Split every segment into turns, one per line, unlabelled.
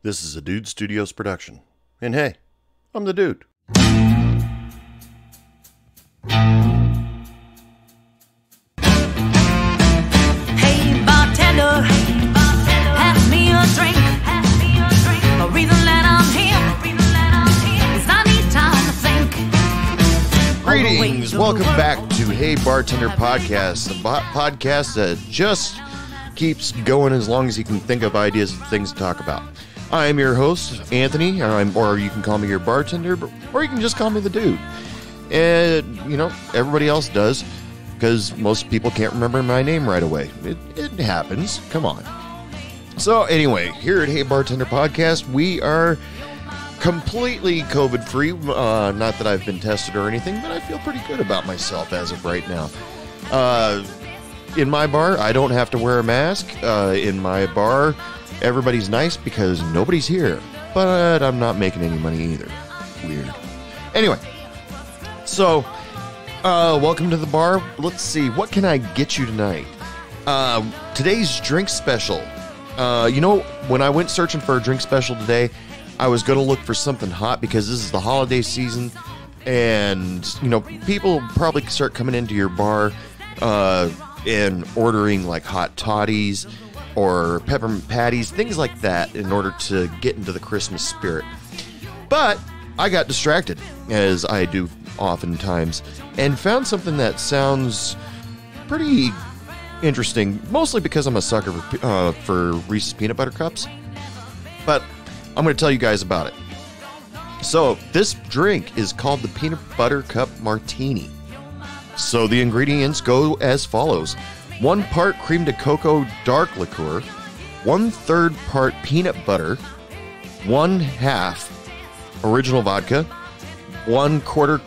This is a Dude Studios production. And hey, I'm the dude.
Hey bartender, pass me a drink. The reason that I'm here is I need time to think.
Greetings, welcome back to Hey Bartender Podcast, the podcast that just keeps going as long as you can think of ideas of things to talk about. I am your host, Anthony, or you can call me your bartender, or you can just call me the dude. And, everybody else does, because most people can't remember my name right away. It happens. Come on. So, anyway, here at Hey Bartender Podcast, we are completely COVID-free. Not that I've been tested or anything, but I feel pretty good about myself as of right now. In my bar, I don't have to wear a mask. In my bar, everybody's nice because nobody's here, but I'm not making any money either. Weird. Anyway, so welcome to the bar. Let's see, what can I get you tonight? Today's drink special. When I went searching for a drink special today, I was going to look for something hot because this is the holiday season, and people probably start coming into your bar and ordering like hot toddies or peppermint patties, things like that, in order to get into the Christmas spirit. But I got distracted, as I do oftentimes, and found something that sounds pretty interesting, mostly because I'm a sucker for Reese's Peanut Butter Cups. But I'm going to tell you guys about it. So, this drink is called the Peanut Butter Cup Martini. So, the ingredients go as follows. 1 part cream de cocoa dark liqueur, 1/3 part peanut butter, 1/2 original vodka, 1/4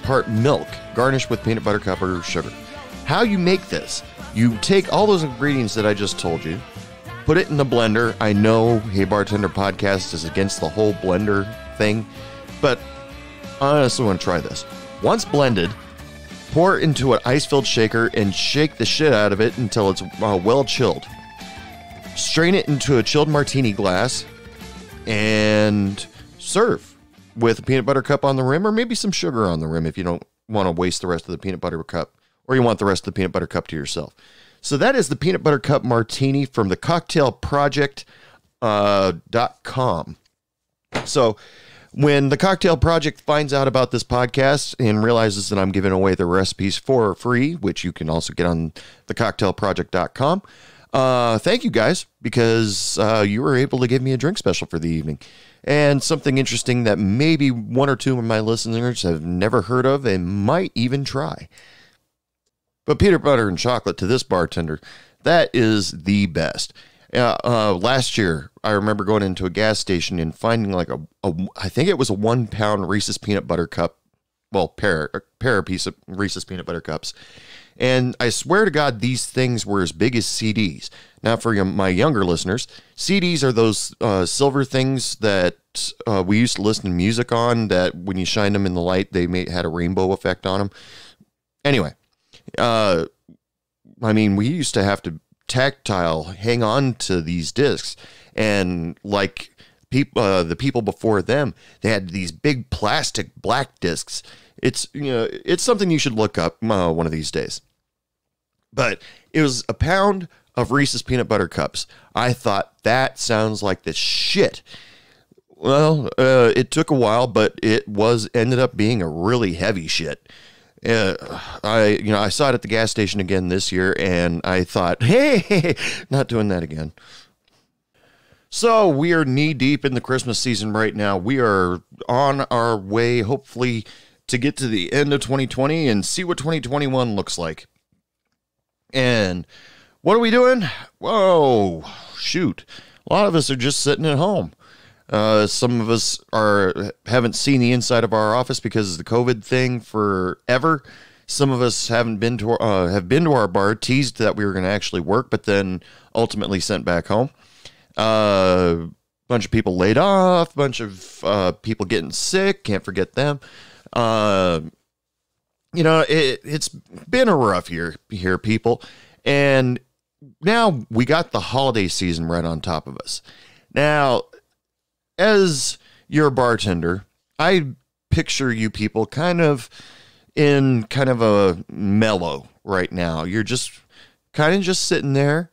part milk, garnished with peanut butter cup or sugar. How you make this? You take all those ingredients that I just told you, put it in a blender. I know Hey Bartender Podcast is against the whole blender thing, but I honestly want to try this. Once blended, pour it into an ice-filled shaker and shake the shit out of it until it's well chilled. Strain it into a chilled martini glass and serve with a peanut butter cup on the rim, or maybe some sugar on the rim if you don't want to waste the rest of the peanut butter cup, or you want the rest of the peanut butter cup to yourself. So that is the Peanut Butter Cup Martini from the cocktailproject.com. So when the Cocktail Project finds out about this podcast and realizes that I'm giving away the recipes for free, which you can also get on the cocktailproject.com, thank you guys, because you were able to give me a drink special for the evening. And something interesting that maybe 1 or 2 of my listeners have never heard of and might even try. But peanut butter and chocolate to this bartender, that is the best. Last year, I remember going into a gas station and finding like I think it was a 1 pound Reese's Peanut Butter Cup, pair piece of Reese's Peanut Butter Cups. And I swear to God, these things were as big as CDs. Now, for my younger listeners, CDs are those silver things that we used to listen to music on, that when you shine them in the light, they had a rainbow effect on them. Anyway, we used to have to tactile hang on to these discs, and like the people before them, they had these big plastic black discs. It's something you should look up one of these days. But it was a pound of Reese's Peanut Butter Cups. I thought, that sounds like the shit. Well, it took a while, but it ended up being a really heavy shit. I saw it at the gas station again this year, and I thought, hey, not doing that again. So we are knee deep in the Christmas season right now. We are on our way, hopefully, to get to the end of 2020 and see what 2021 looks like. And what are we doing? Whoa, shoot. A lot of us are just sitting at home. Some of us haven't seen the inside of our office because of the COVID thing forever. Some of us have been to our bar, teased that we were going to actually work, but then ultimately sent back home. Bunch of people laid off, bunch of people getting sick. Can't forget them. It's been a rough year here, people. And now we got the holiday season right on top of us. Now, as your bartender, I picture you people kind of in kind of a mellow right now. You're just kind of just sitting there.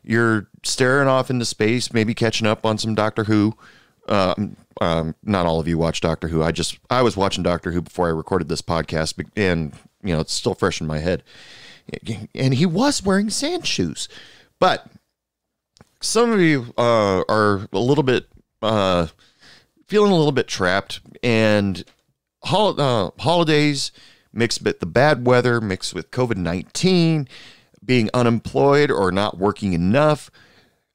You're staring off into space, maybe catching up on some Doctor Who. Not all of you watch Doctor Who. I was watching Doctor Who before I recorded this podcast, and it's still fresh in my head. And he was wearing sand shoes, but some of you are a little bit feeling a little bit trapped, and holidays mixed with the bad weather, mixed with COVID-19, being unemployed or not working enough.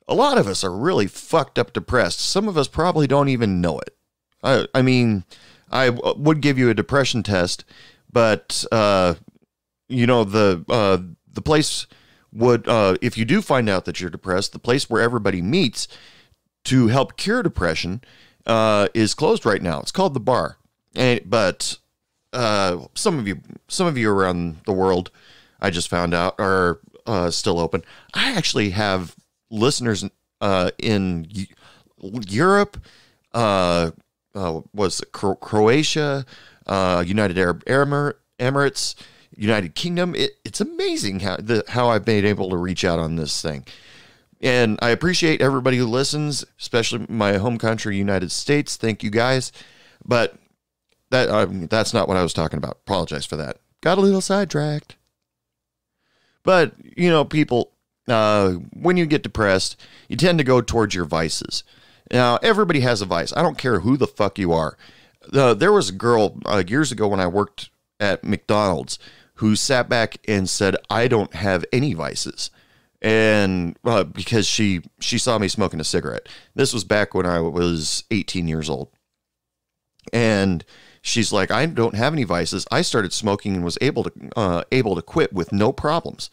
A lot of us are really fucked up depressed. Some of us probably don't even know it. I mean, I would give you a depression test, but the place would, if you do find out that you're depressed, the place where everybody meets to help cure depression is closed right now. It's called the bar. But some of you around the world, I just found out, are still open. I actually have listeners in Europe, was Croatia, United Arab Emirates, United Kingdom. It's amazing how I've been able to reach out on this thing. And I appreciate everybody who listens, especially my home country, United States. Thank you guys. But that's not what I was talking about. Apologize for that. Got a little sidetracked. But, people, when you get depressed, you tend to go towards your vices. Now, everybody has a vice. I don't care who the fuck you are. There was a girl years ago when I worked at McDonald's who sat back and said, I don't have any vices. And because she saw me smoking a cigarette. This was back when I was 18 years old. And she's like, I don't have any vices. I started smoking and was able to quit with no problems.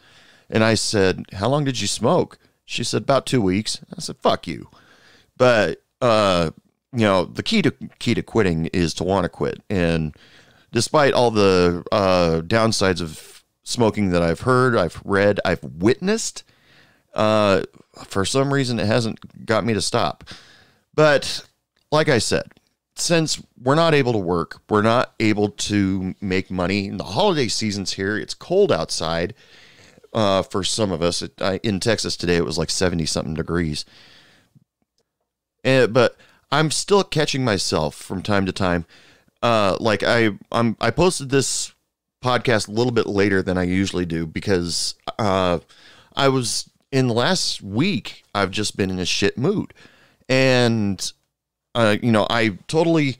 And I said, how long did you smoke? She said, about 2 weeks. I said, fuck you. But, the key to quitting is to want to quit. And despite all the downsides of smoking that I've heard, I've read, I've witnessed, for some reason it hasn't got me to stop. But like I said, since we're not able to work, we're not able to make money. The holiday season's here. It's cold outside. For some of us, in Texas today, it was like 70-something degrees. But I'm still catching myself from time to time. I posted this podcast a little bit later than I usually do because I was in the last week. I've just been in a shit mood, and I totally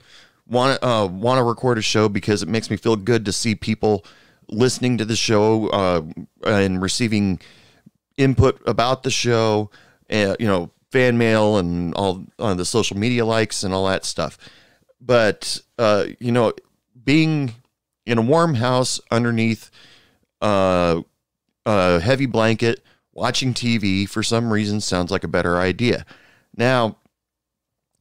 want to record a show because it makes me feel good to see people listening to the show and receiving input about the show, fan mail and all the social media likes and all that stuff. But, being in a warm house underneath a heavy blanket, watching TV for some reason sounds like a better idea. Now,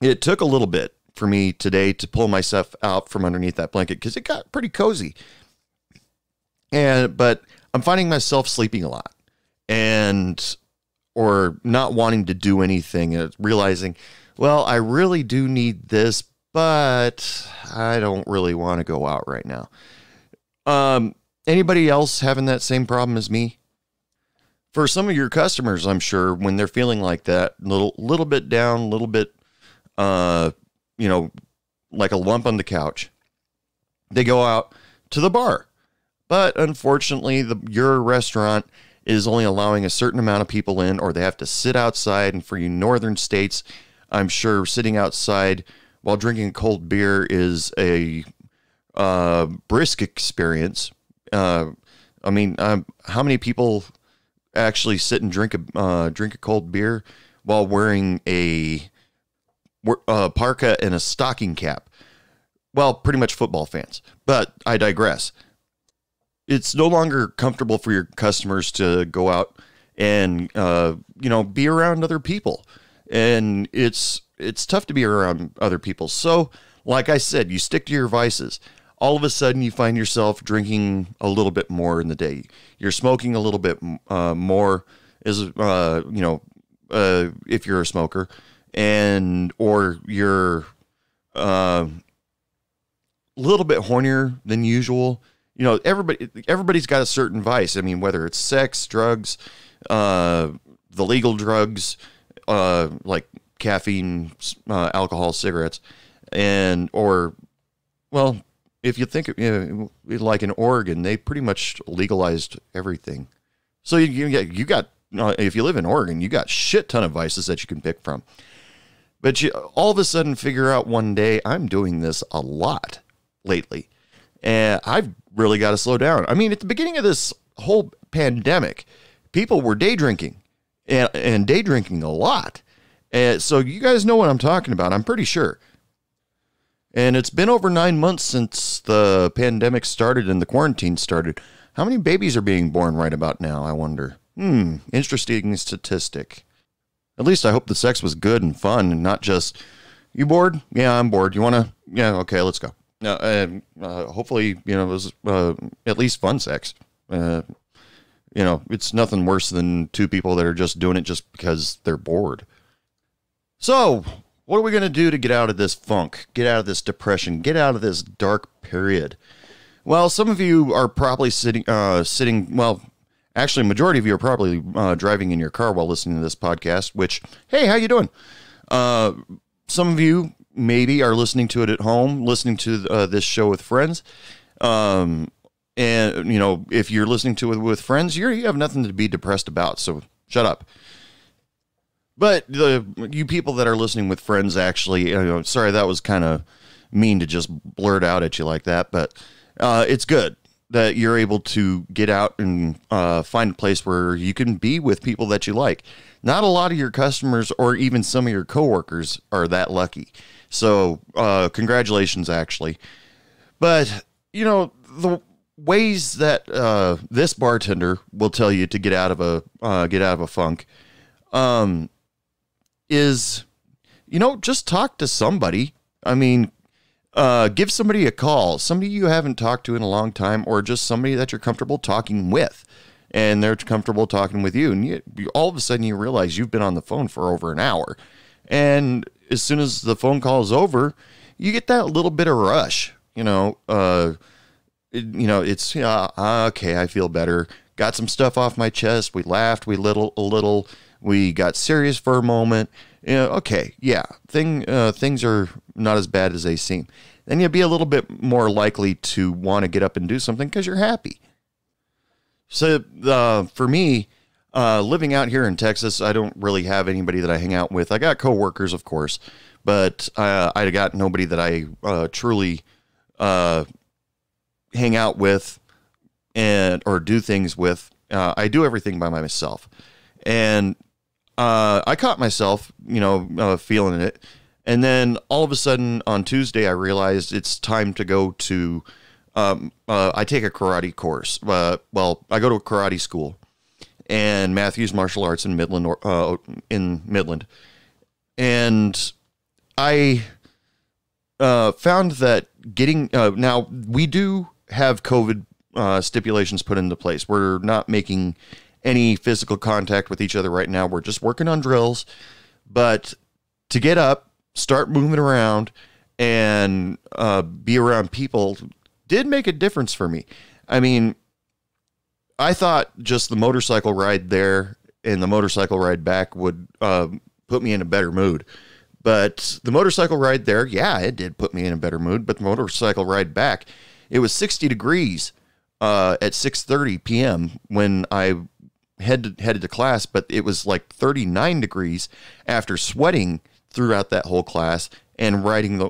it took a little bit for me today to pull myself out from underneath that blanket because it got pretty cozy. But I'm finding myself sleeping a lot or not wanting to do anything and realizing, well, I really do need this, but I don't really want to go out right now. Anybody else having that same problem as me? For some of your customers, I'm sure when they're feeling like that, little bit down, a little bit, like a lump on the couch, they go out to the bar. But unfortunately, your restaurant is only allowing a certain amount of people in, or they have to sit outside. And for you northern states, I'm sure sitting outside while drinking cold beer is a brisk experience. How many people actually sit and drink a cold beer while wearing a parka and a stocking cap? Well, pretty much football fans. But I digress. It's no longer comfortable for your customers to go out and, be around other people. And it's tough to be around other people. So, like I said, you stick to your vices. All of a sudden, you find yourself drinking a little bit more in the day. You're smoking a little bit more. if you're a smoker, or you're a little bit hornier than usual. You know, everybody's got a certain vice. I mean, whether it's sex, drugs, the legal drugs, like caffeine, alcohol, cigarettes, well, if you think, like in Oregon, they pretty much legalized everything. So you got, if you live in Oregon, you got shit ton of vices that you can pick from. But you all of a sudden figure out one day, I'm doing this a lot lately, and I've really got to slow down. I mean, at the beginning of this whole pandemic, people were day drinking and day drinking a lot. And so you guys know what I'm talking about, I'm pretty sure. And it's been over 9 months since the pandemic started and the quarantine started. How many babies are being born right about now, I wonder? Interesting statistic. At least I hope the sex was good and fun and not just, you bored? Yeah, I'm bored. You want to? Yeah, okay, let's go. Hopefully, it was at least fun sex. It's nothing worse than two people that are just doing it just because they're bored. So, what are we going to do to get out of this funk, get out of this depression, get out of this dark period? Well, some of you are probably sitting, well, actually, majority of you are probably driving in your car while listening to this podcast, which, hey, how you doing? Some of you maybe are listening to it at home, listening to this show with friends. And, if you're listening to it with friends, you have nothing to be depressed about, so shut up. But you people that are listening with friends, actually, sorry, that was kind of mean to just blurt out at you like that, but it's good that you're able to get out and find a place where you can be with people that you like. Not a lot of your customers or even some of your coworkers are that lucky. So congratulations, actually. But, the ways that this bartender will tell you to get out of a funk is, just talk to somebody. I mean, give somebody a call, somebody you haven't talked to in a long time, or just somebody that you're comfortable talking with and they're comfortable talking with you. And you all of a sudden you realize you've been on the phone for over an hour. And as soon as the phone call is over, you get that little bit of rush, it's, okay, I feel better. Got some stuff off my chest. We laughed, a little, we got serious for a moment. Okay, yeah, things are not as bad as they seem. Then you'll be a little bit more likely to want to get up and do something because you're happy. So for me, living out here in Texas, I don't really have anybody that I hang out with. I got coworkers, of course, but I got nobody that I truly hang out with or do things with. I do everything by myself. And I caught myself, feeling it. And then all of a sudden on Tuesday, I realized it's time to go to, I take a karate course. I go to a karate school and Matthews Martial Arts in Midland. And I found that now we do have COVID stipulations put into place. We're not making any physical contact with each other right now. We're just working on drills, but to get up, start moving around, and be around people did make a difference for me. I mean, I thought just the motorcycle ride there and the motorcycle ride back would put me in a better mood. But the motorcycle ride there, yeah, it did put me in a better mood. But the motorcycle ride back, it was 60 degrees at 6:30 p.m. when I headed to class, but it was like 39 degrees after sweating throughout that whole class and riding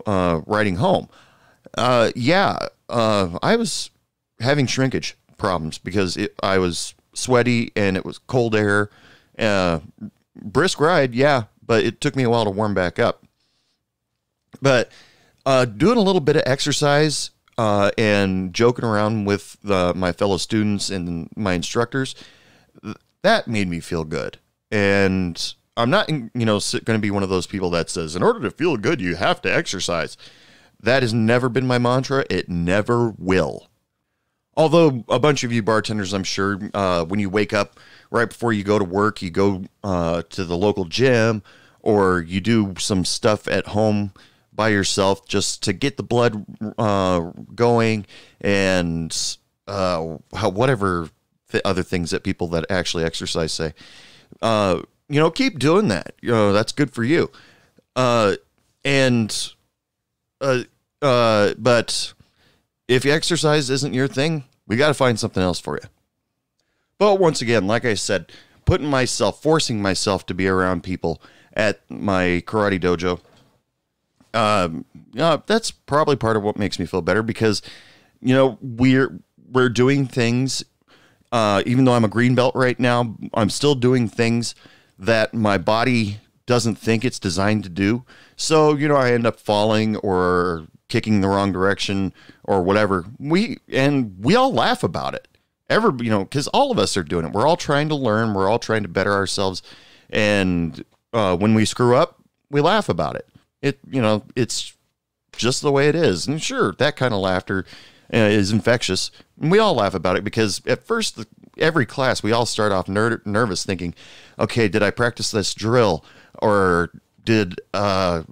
home. I was having shrinkage problems because I was sweaty and it was cold air. Brisk ride, yeah, but it took me a while to warm back up. But doing a little bit of exercise and joking around with my fellow students and my instructors, that made me feel good. And I'm not, going to be one of those people that says, in order to feel good, you have to exercise. That has never been my mantra. It never will. Although a bunch of you bartenders, I'm sure, when you wake up right before you go to work, you go to the local gym, or you do some stuff at home by yourself just to get the blood going, and whatever the other things that people that actually exercise say. Keep doing that. That's good for you. But if exercise isn't your thing, we got to find something else for you. But once again, like I said, forcing myself to be around people at my karate dojo, that's probably part of what makes me feel better, because, we're doing things, even though I'm a green belt right now, I'm still doing things that my body doesn't think it's designed to do. So, I end up falling or kicking the wrong direction or whatever. We all laugh about it. Because all of us are doing it. We're all trying to learn. We're all trying to better ourselves. And when we screw up, we laugh about it. It's just the way it is. And sure, that kind of laughter is infectious. And we all laugh about it, because at first, every class, we all start off nervous, thinking, okay, did I practice this drill? Or did, what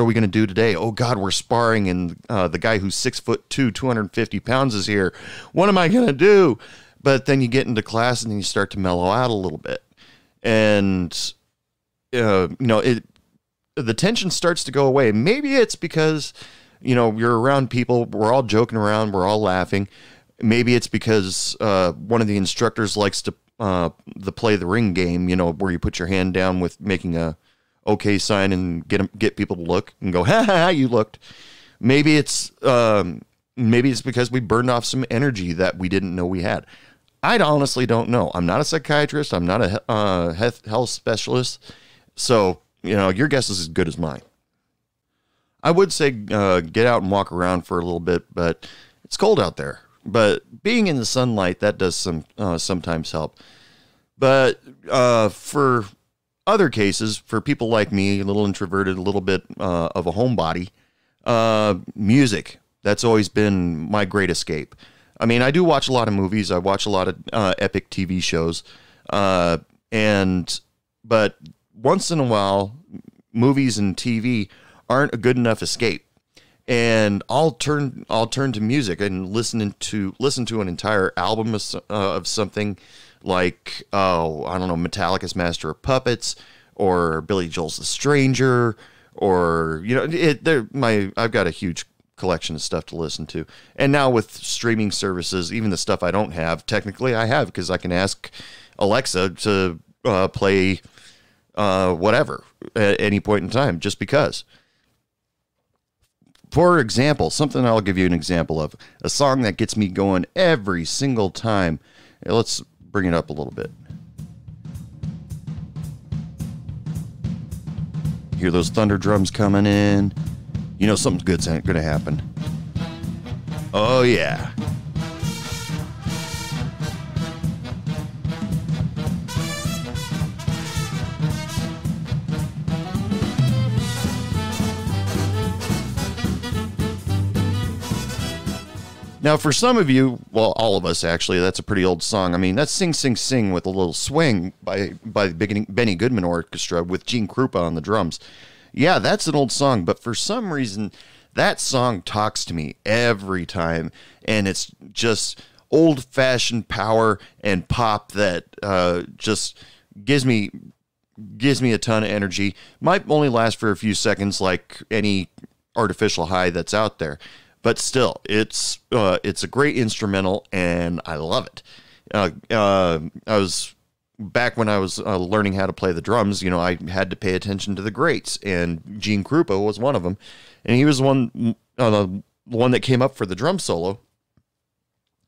are we going to do today? Oh God, we're sparring, and the guy who's 6'2", 250 pounds is here. What am I going to do? But then you get into class and then you start to mellow out a little bit. And, the tension starts to go away. Maybe it's because, you're around people, we're all joking around, we're all laughing. Maybe it's because one of the instructors likes to play the ring game, where you put your hand down with making a okay sign and get people to look and go, ha ha ha, you looked. Maybe it's because we burned off some energy that we didn't know we had. I honestly don't know. I'm not a psychiatrist. I'm not a health specialist. So, your guess is as good as mine. I would say get out and walk around for a little bit, but it's cold out there. But being in the sunlight, that does sometimes help. But for other cases, for people like me, a little introverted, a little bit of a homebody, music, that's always been my great escape. I mean, I do watch a lot of movies. I watch a lot of epic TV shows. But once in a while, movies and TV aren't a good enough escape. And I'll turn to music and listen to an entire album of something like, I don't know, Metallica's Master of Puppets, or Billy Joel's The Stranger, or I've got a huge collection of stuff to listen to. And now with streaming services, even the stuff I don't have, technically I have, because I can ask Alexa to play whatever at any point in time, just because. For example, something I'll give you an example of, a song that gets me going every single time. Let's bring it up a little bit. Hear those thunder drums coming in. Something good's going to happen. Oh, yeah. Now, for some of you, well, all of us actually, that's a pretty old song. I mean, that's Sing, Sing, Sing with a little swing by the Benny Goodman Orchestra with Gene Krupa on the drums. Yeah, that's an old song, but for some reason, that song talks to me every time, and it's just old-fashioned power and pop that just gives me a ton of energy. Might only last for a few seconds, like any artificial high that's out there. But still, it's a great instrumental, and I love it. I was back when I was learning how to play the drums. I had to pay attention to the greats, and Gene Krupa was one of them, and he was the one that came up for the drum solo,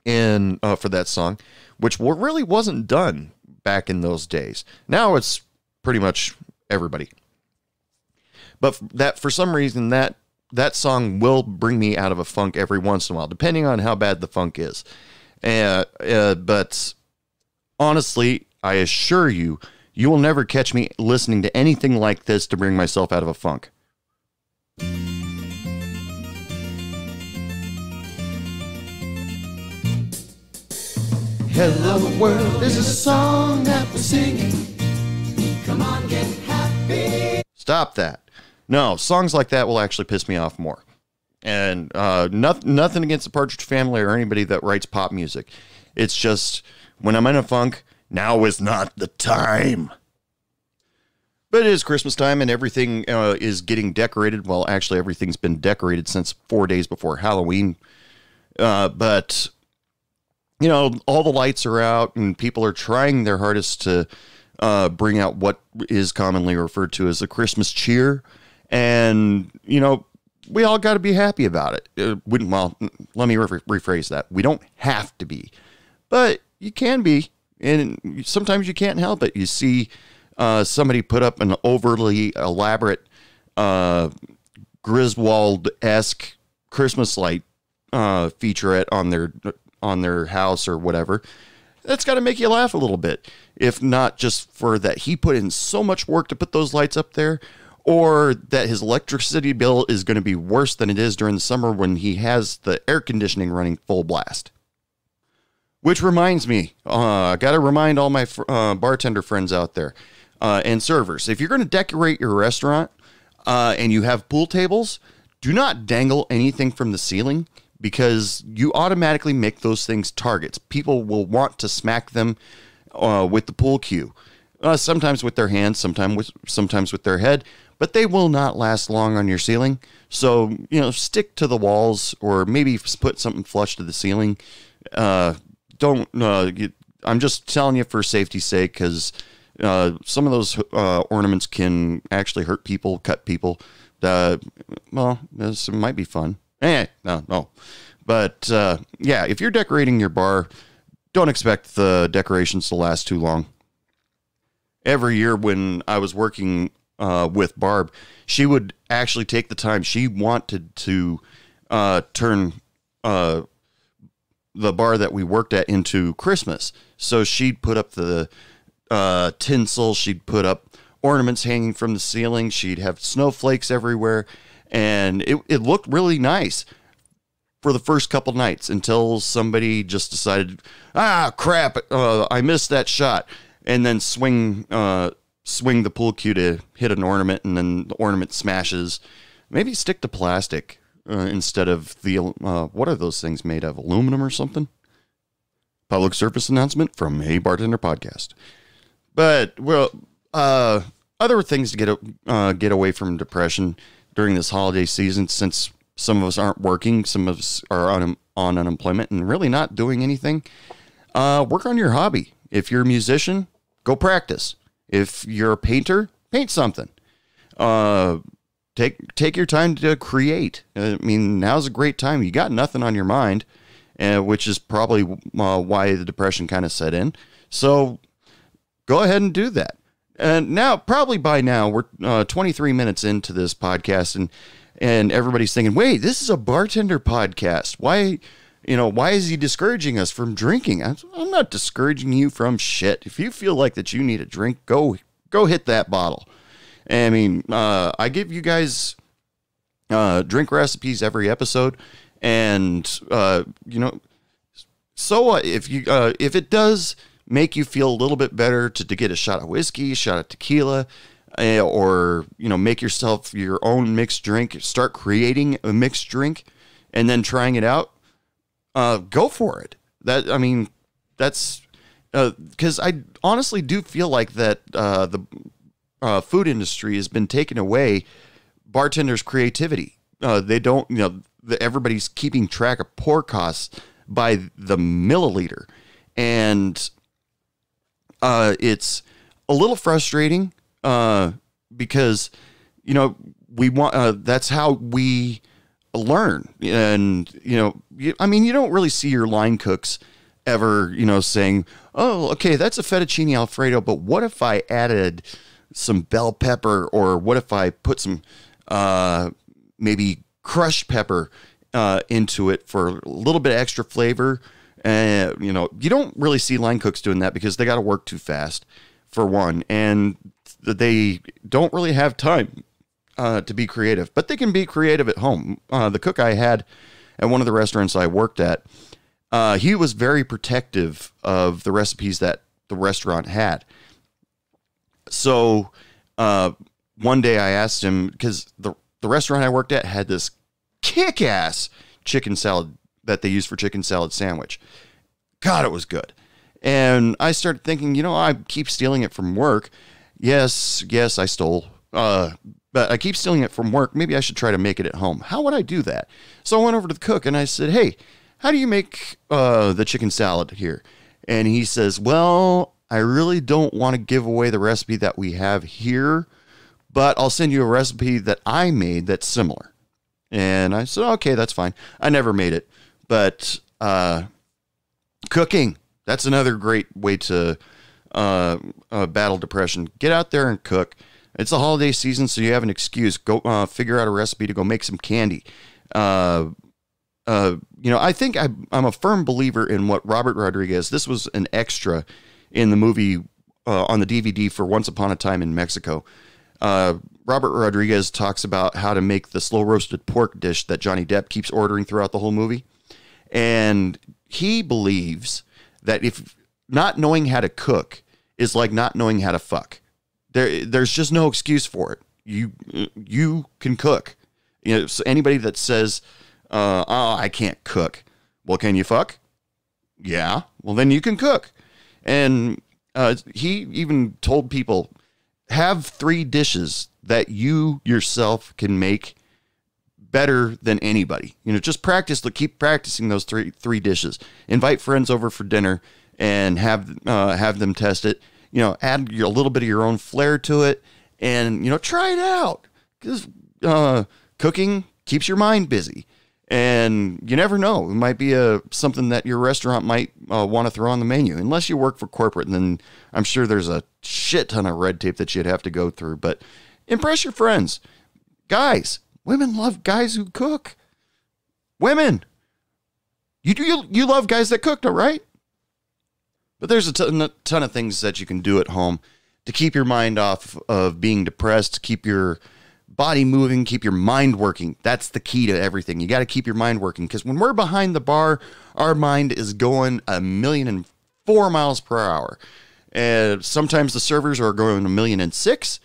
and for that song, which really wasn't done back in those days. Now it's pretty much everybody. But for some reason that song will bring me out of a funk every once in a while, depending on how bad the funk is. But honestly, I assure you, you will never catch me listening to anything like this to bring myself out of a funk. Hello world is a song that we're singing. Come on, get happy. Stop that. No, songs like that will actually piss me off more. And nothing against the Partridge Family or anybody that writes pop music. It's just when I'm in a funk, now is not the time. But it is Christmas time and everything is getting decorated. Well, actually, everything's been decorated since 4 days before Halloween. But, you know, all the lights are out and people are trying their hardest to bring out what is commonly referred to as the Christmas cheer. And, you know, we all got to be happy about it. Well, let me rephrase that. We don't have to be, but you can be. And sometimes you can't help it. You see somebody put up an overly elaborate Griswold-esque Christmas light featurette on their house or whatever. That's got to make you laugh a little bit. If not just for that he put in so much work to put those lights up there, or that his electricity bill is going to be worse than it is during the summer when he has the air conditioning running full blast. Which reminds me, I got to remind all my bartender friends out there and servers, if you're going to decorate your restaurant and you have pool tables, do not dangle anything from the ceiling because you automatically make those things targets. People will want to smack them with the pool cue, sometimes with their hands, sometimes with their head, but they will not last long on your ceiling. So, you know, stick to the walls or maybe put something flush to the ceiling. I'm just telling you for safety's sake, because some of those ornaments can actually hurt people, cut people. Well, this might be fun. No. But yeah, if you're decorating your bar, don't expect the decorations to last too long. Every year when I was working with Barb, she would actually take the time. She wanted to turn the bar that we worked at into Christmas. So she'd put up the tinsel. She'd put up ornaments hanging from the ceiling. She'd have snowflakes everywhere. And it looked really nice for the first couple nights until somebody just decided, crap, I missed that shot. And then swing the pool cue to hit an ornament, and then the ornament smashes. Maybe stick to plastic instead of the, what are those things made of? Aluminum or something? Public service announcement from Hey Bartender Podcast. But, well, other things to get away from depression during this holiday season, since some of us aren't working, some of us are on unemployment and really not doing anything. Work on your hobby. If you're a musician, go practice. If you're a painter, paint something. Take your time to create. I mean, now's a great time. You got nothing on your mind, which is probably why the depression kind of set in. So go ahead and do that. And now, probably by now, we're 23 minutes into this podcast, and everybody's thinking, wait, this is a bartender podcast. Why is he discouraging us from drinking? I'm not discouraging you from shit. If you feel like that you need a drink, go hit that bottle. I mean, I give you guys drink recipes every episode, and so what if it does make you feel a little bit better to get a shot of whiskey, a shot of tequila, or make yourself your own mixed drink, start creating a mixed drink, and then trying it out. Go for it. That's because I honestly do feel like that the food industry has been taking away bartenders' creativity. They don't, everybody's keeping track of pour costs by the milliliter, and it's a little frustrating because we want that's how we learn. And you don't really see your line cooks ever saying, oh, okay, that's a fettuccine alfredo, but what if I added some bell pepper, or what if I put some maybe crushed pepper into it for a little bit extra flavor? You don't really see line cooks doing that because they got to work too fast, for one, and they don't really have time to be creative, but they can be creative at home. The cook I had at one of the restaurants I worked at, he was very protective of the recipes that the restaurant had. So one day I asked him, because the restaurant I worked at had this kick-ass chicken salad that they use for chicken salad sandwich. God, it was good. And I started thinking, I keep stealing it from work. Yes, I stole. But I keep stealing it from work. Maybe I should try to make it at home. How would I do that? So I went over to the cook and I said, hey, how do you make the chicken salad here? And he says, well, I really don't want to give away the recipe that we have here, but I'll send you a recipe that I made that's similar. And I said, okay, that's fine. I never made it, but cooking, that's another great way to battle depression. Get out there and cook. It's the holiday season, so you have an excuse. Go figure out a recipe to go make some candy. I think I'm a firm believer in what Robert Rodriguez, this was an extra in the movie on the DVD for Once Upon a Time in Mexico. Robert Rodriguez talks about how to make the slow roasted pork dish that Johnny Depp keeps ordering throughout the whole movie. And he believes that if not knowing how to cook is like not knowing how to fuck. There's just no excuse for it. You can cook. So anybody that says, I can't cook. Well, can you fuck? Yeah. Well, then you can cook. And he even told people, have 3 dishes that you yourself can make better than anybody. Just keep practicing those three dishes. Invite friends over for dinner and have them test it. Add a little bit of your own flair to it, and try it out. Because cooking keeps your mind busy, and you never know. It might be something that your restaurant might want to throw on the menu. Unless you work for corporate, and then I'm sure there's a shit ton of red tape that you'd have to go through. But impress your friends, guys. Women love guys who cook. Women, you love guys that cook, right? But there's a ton of things that you can do at home to keep your mind off of being depressed, keep your body moving, keep your mind working. That's the key to everything. You got to keep your mind working, because when we're behind the bar, our mind is going 1,000,004 miles per hour. And sometimes the servers are going 1,000,006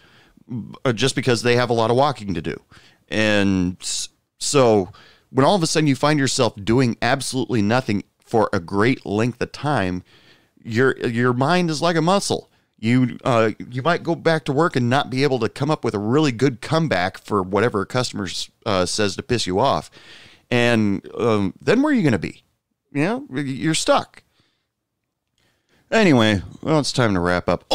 just because they have a lot of walking to do. And so when all of a sudden you find yourself doing absolutely nothing for a great length of time, your mind is like a muscle. You might go back to work and not be able to come up with a really good comeback for whatever a customer says to piss you off. And then where are you going to be? You're stuck. Anyway, well, it's time to wrap up.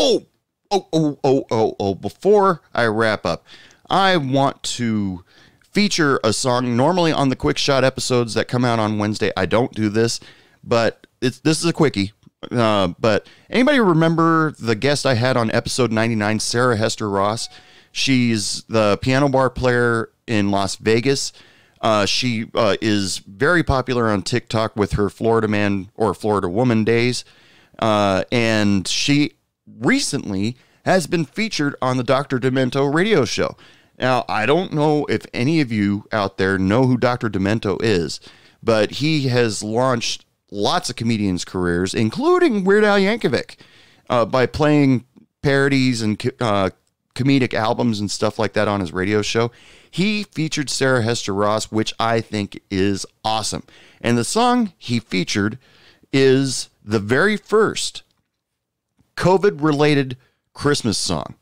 Before I wrap up, I want to feature a song. Normally on the Quick Shot episodes that come out on Wednesday, I don't do this, but this is a quickie. But anybody remember the guest I had on episode 99, Sarah Hester Ross? She's the piano bar player in Las Vegas. She is very popular on TikTok with her Florida Man or Florida Woman days. And she recently has been featured on the Dr. Demento radio show. Now, I don't know if any of you out there know who Dr. Demento is, but he has launched lots of comedians' careers, including Weird Al Yankovic, by playing parodies and comedic albums and stuff like that on his radio show. He featured Sarah Hester Ross, which I think is awesome. And the song he featured is the very first COVID-related Christmas song.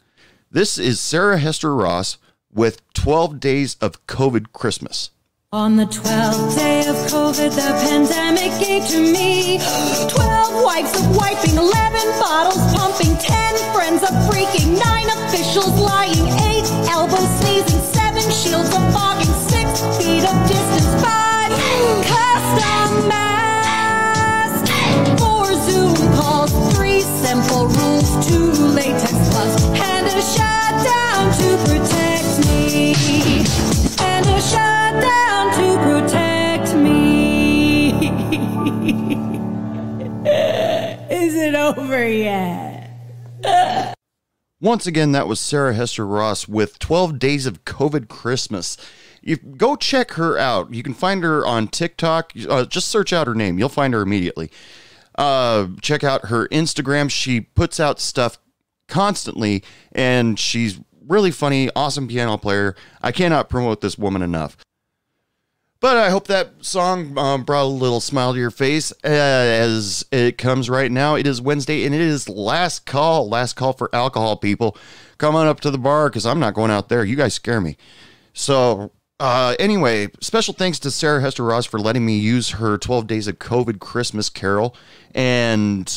This is Sarah Hester Ross with 12 Days of COVID Christmas.
On the 12th day of COVID, the pandemic gave to me 12 wipes of wiping, 11 bottles pumping, 10 friends of freaking, 9 officials lying, 8 elbows sneezing, 7 shields of fogging, 6 feet of distance, 5 custom masks, 4 Zoom calls, 3 simple rules, 2 latex gloves, and a shutdown to protect me, and a shutdown to protect me. Is it over yet?
Once again, that was Sarah Hester Ross with 12 Days of COVID Christmas. You go check her out. You can find her on TikTok. Just search out her name. You'll find her immediately. Check out her Instagram. She puts out stuff constantly, and she's really funny, awesome piano player. I cannot promote this woman enough. But I hope that song brought a little smile to your face as it comes right now. It is Wednesday, and it is last call for alcohol, people. Come on up to the bar, because I'm not going out there. You guys scare me. So, anyway, special thanks to Sarah Hester Ross for letting me use her 12 Days of COVID Christmas carol. And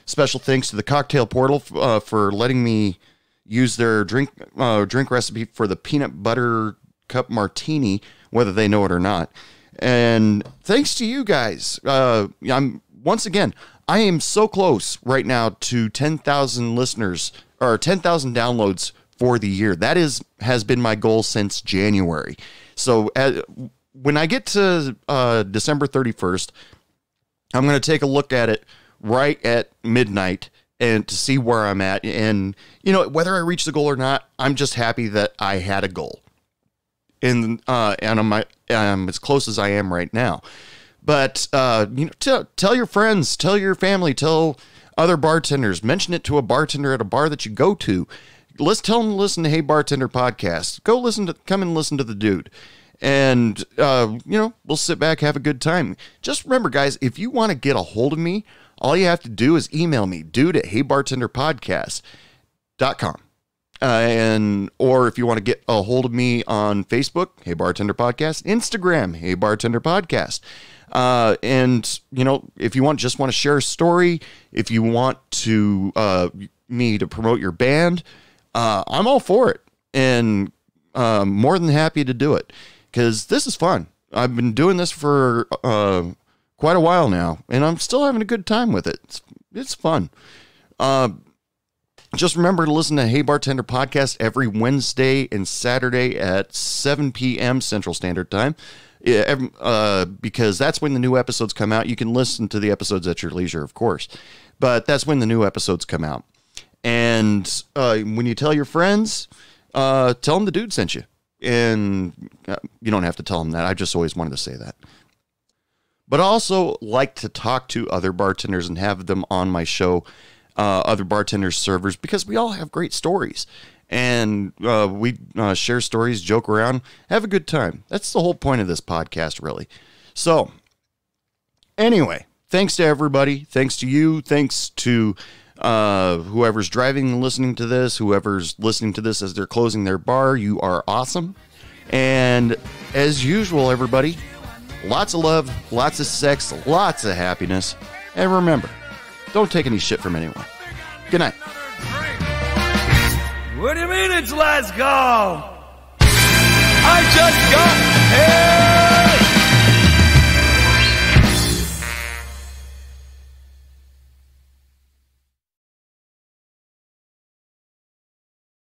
special thanks to the Cocktail Portal for letting me use their drink recipe for the peanut butter cup martini, whether they know it or not. And thanks to you guys. I am so close right now to 10,000 listeners, or 10,000 downloads for the year. That has been my goal since January. So when I get to December 31st, I'm going to take a look at it right at midnight and to see where I'm at. And, whether I reach the goal or not, I'm just happy that I had a goal. And I'm as close as I am right now. But, tell your friends, tell your family, tell other bartenders, mention it to a bartender at a bar that you go to. Let's tell them to listen to Hey Bartender podcast. Come and listen to the dude. And, we'll sit back, have a good time. Just remember, guys, if you want to get a hold of me, all you have to do is email me, dude@heybartenderpodcast.com. Or if you want to get a hold of me on Facebook, Hey Bartender Podcast, Instagram, Hey Bartender Podcast. And if you want to share a story, if you want to, me to promote your band, I'm all for it, and, more than happy to do it, because this is fun. I've been doing this for, quite a while now, and I'm still having a good time with it. It's fun. Just remember to listen to Hey Bartender Podcast every Wednesday and Saturday at 7 p.m. Central Standard Time, because that's when the new episodes come out. You can listen to the episodes at your leisure, of course, but that's when the new episodes come out. And when you tell your friends, tell them the dude sent you. And you don't have to tell them that. I just always wanted to say that. But I also like to talk to other bartenders and have them on my show, other bartenders, servers, because we all have great stories. And we share stories, joke around, have a good time. That's the whole point of this podcast, really. So, anyway, thanks to everybody. Thanks to you. Thanks to whoever's driving and listening to this, whoever's listening to this as they're closing their bar. You are awesome. And as usual, everybody, lots of love, lots of sex, lots of happiness. And remember, don't take any shit from anyone. Good night.
What do you mean it's last call? I just got